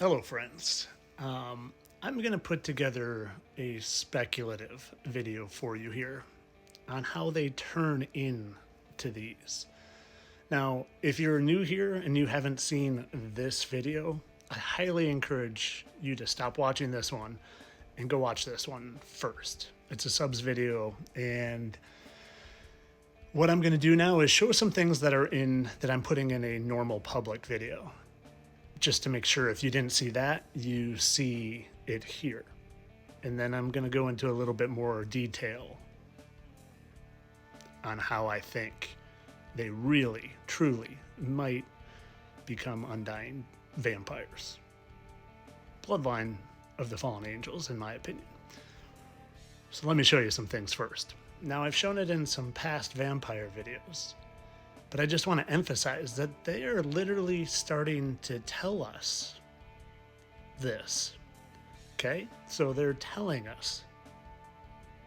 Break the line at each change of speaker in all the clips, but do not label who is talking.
Hello, friends. I'm going to put together a speculative video for you here on how they turn into these. Now, if you're new here and you haven't seen this video, I highly encourage you to stop watching this one and go watch this one first. It's a subs video, and what I'm going to do now is show some things that I'm putting in a normal public video, just to make sure if you didn't see that, you see it here. And then I'm going to go into a little bit more detail on how I think they really, truly might become undying vampires. Bloodline of the fallen angels, in my opinion. So let me show you some things first. Now, I've shown it in some past vampire videos, but I just want to emphasize that they are literally starting to tell us this. Okay? So they're telling us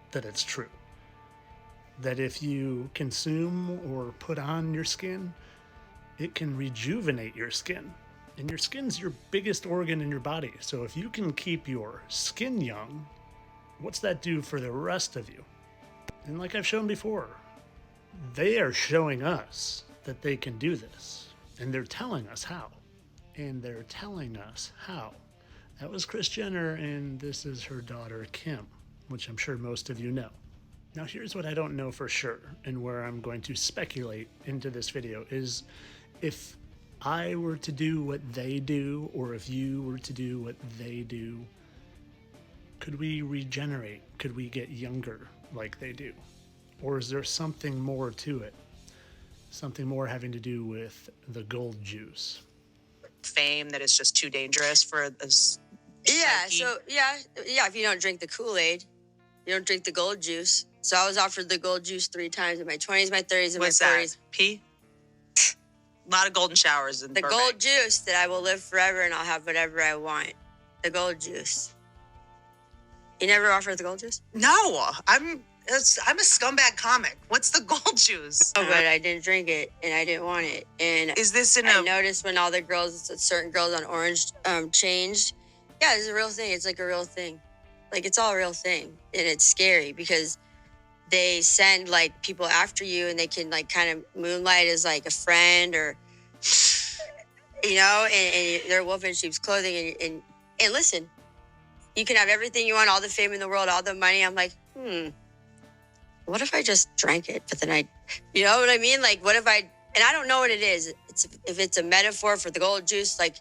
that it's true. That if you consume or put on your skin, it can rejuvenate your skin. And your skin's your biggest organ in your body. So if you can keep your skin young, what's that do for the rest of you? And like I've shown before, they are showing us that they can do this. And they're telling us how. And they're telling us how. That was Kris Jenner, and this is her daughter, Kim, which I'm sure most of you know. Now, here's what I don't know for sure, and where I'm going to speculate into this video, is if I were to do what they do, or if you were to do what they do, could we regenerate? Could we get younger like they do? Or is there something more to it? Something more having to do with the gold juice?
Fame that is just too dangerous for this.
Yeah, so if you don't drink the Kool-Aid, you don't drink the gold juice. So I was offered the gold juice 3 times in my 20s, my 30s, and
What's
my
that?
40s.
Pee? A lot of golden showers in
The
Burbank.
gold juice that I will live forever and I'll have whatever I want. The gold juice. You never offered the gold juice?
No, I'm a scumbag comic. What's the gold juice?
Oh, but I didn't drink it and I didn't want it. And
Is this in
I
a...
noticed when all the girls, certain girls on Orange changed. Yeah, it's a real thing. It's like a real thing. Like, it's all a real thing. And it's scary because they send, like, people after you and they can, like, kind of moonlight as, like, a friend or, you know, and they're wolf in sheep's clothing. And listen, you can have everything you want, all the fame in the world, all the money. I'm like, what if I just drank it? But then you know what I mean? Like, what if and I don't know what it is. If it's a metaphor for the gold juice, like,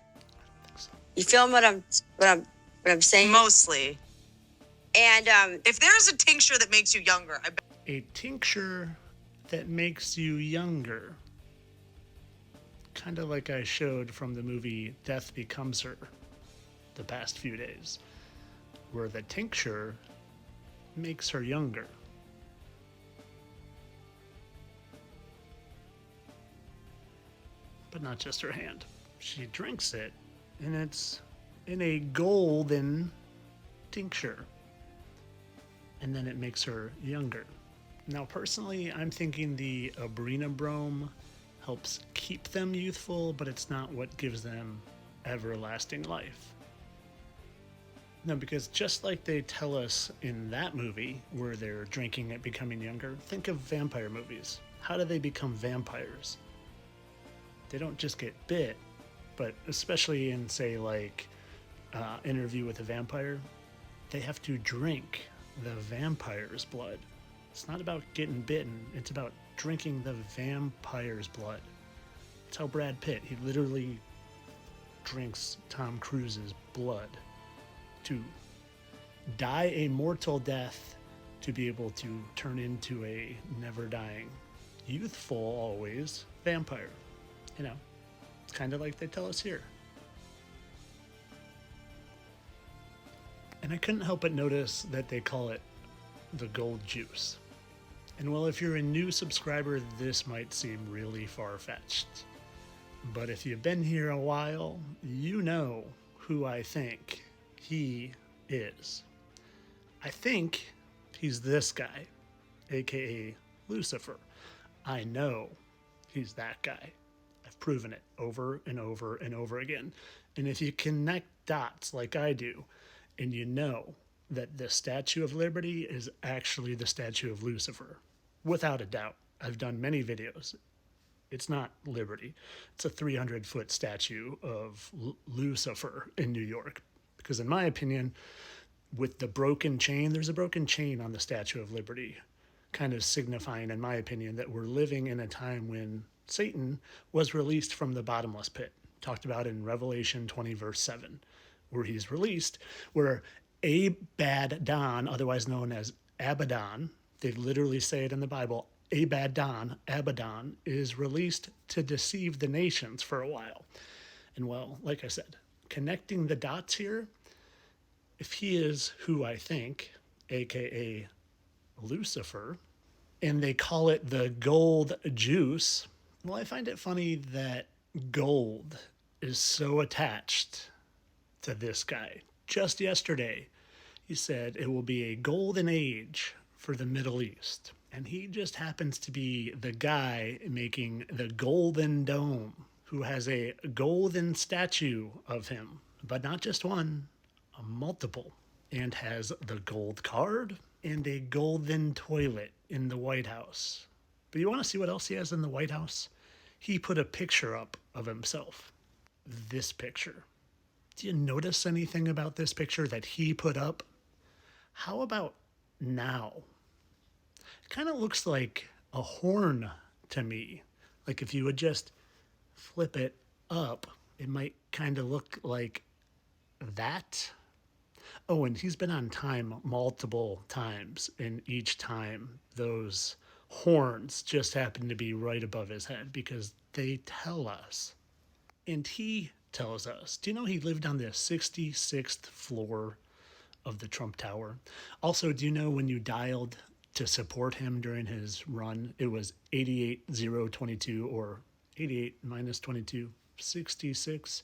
you feel what I'm saying?
Mostly.
And
If there's a tincture that makes you younger, I bet.
A tincture that makes you younger. Kind of like I showed from the movie Death Becomes Her the past few days, where the tincture makes her younger. But not just her hand. She drinks it, and it's in a golden tincture. And then it makes her younger. Now, personally, I'm thinking the Abrina helps keep them youthful, but it's not what gives them everlasting life. No, because just like they tell us in that movie where they're drinking it, becoming younger, think of vampire movies. How do they become vampires? They don't just get bit, but especially in, say, like Interview with a Vampire, they have to drink the vampire's blood. It's not about getting bitten, it's about drinking the vampire's blood. It's how Brad Pitt, he literally drinks Tom Cruise's blood to die a mortal death to be able to turn into a never dying, youthful always vampire. You know, it's kind of like they tell us here. And I couldn't help but notice that they call it the gold juice. And well, if you're a new subscriber, this might seem really far-fetched. But if you've been here a while, you know who I think he is. I think he's this guy, aka Lucifer. I know he's that guy. I've proven it over and over and over again. And if you connect dots like I do, and you know that the Statue of Liberty is actually the statue of Lucifer, without a doubt. I've done many videos. It's not Liberty. It's a 300-foot statue of Lucifer in New York. Because in my opinion, with the broken chain, there's a broken chain on the Statue of Liberty, kind of signifying, in my opinion, that we're living in a time when Satan was released from the bottomless pit, talked about in Revelation 20, verse 7, where he's released, where Abaddon, otherwise known as Abaddon, they literally say it in the Bible, Abaddon is released to deceive the nations for a while. And well, like I said, connecting the dots here, if he is who I think, aka Lucifer, and they call it the gold juice, well, I find it funny that gold is so attached to this guy. Just yesterday, he said it will be a golden age for the Middle East. And he just happens to be the guy making the Golden Dome, who has a golden statue of him, but not just one, a multiple, and has the gold card and a golden toilet in the White House. But you want to see what else he has in the White House? He put a picture up of himself. This picture. Do you notice anything about this picture that he put up? How about now? It kind of looks like a horn to me. Like if you would just flip it up, it might kind of look like that. Oh, and he's been on time multiple times, and each time those horns just happen to be right above his head because they tell us. And he tells us, do you know he lived on the 66th floor of the Trump Tower? Also, do you know when you dialed to support him during his run, it was 88022 or 88 minus 22, 66?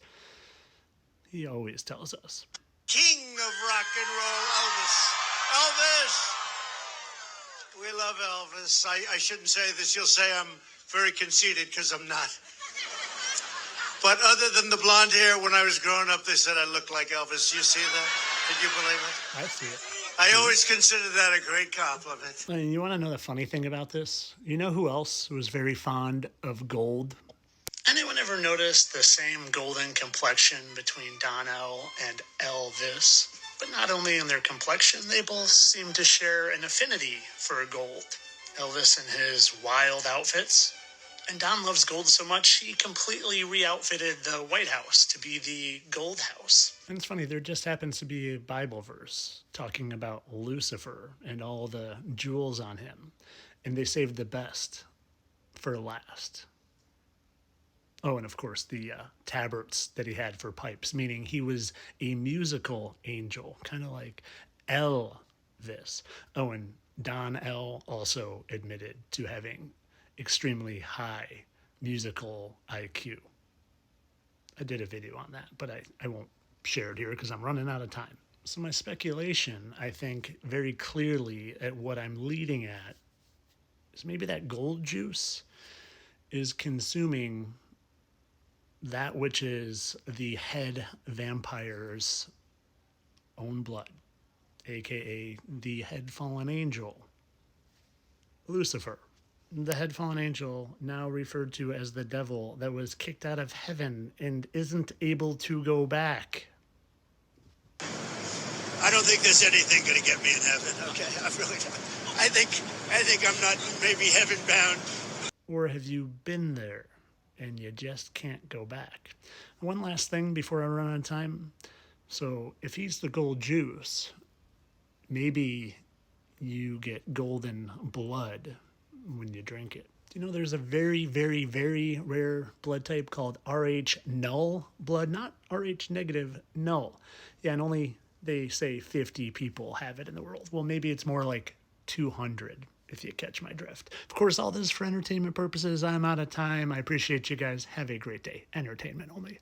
He always tells us.
King of rock and roll, Elvis. Elvis! We love Elvis. I shouldn't say this. You'll say I'm very conceited because I'm not. But other than the blonde hair, when I was growing up, they said I looked like Elvis. You see that? Did you believe it?
I see it.
I always considered that a great compliment.
And you want to know the funny thing about this? You know who else was very fond of gold? Anyone ever noticed the same golden complexion between Donnell and Elvis? But not only in their complexion, they both seem to share an affinity for gold. Elvis in his wild outfits. And Don loves gold so much, he completely re-outfitted the White House to be the Gold House. And it's funny, there just happens to be a Bible verse talking about Lucifer and all the jewels on him. And they saved the best for last. Oh, and of course, the tabrets that he had for pipes, meaning he was a musical angel, kind of like Elvis. Oh, and Don L. also admitted to having extremely high musical IQ. I did a video on that, but I won't share it here because I'm running out of time. So my speculation, I think very clearly at what I'm leading at, is maybe that gold juice is consuming that which is the head vampire's own blood, aka the head fallen angel, Lucifer. The head fallen angel, now referred to as the devil, that was kicked out of heaven and isn't able to go back.
I don't think there's anything going to get me in heaven. Okay, I really don't. I think I'm not maybe heaven bound.
Or have you been there and you just can't go back? One last thing before I run out of time. So if he's the gold juice, maybe you get golden blood when you drink it. Do you know there's a very, very, very rare blood type called Rh null blood, not Rh negative, null. Yeah, and only they say 50 people have it in the world. Well, maybe it's more like 200 if you catch my drift. Of course, all this for entertainment purposes. I'm out of time. I appreciate you guys. Have a great day. Entertainment only.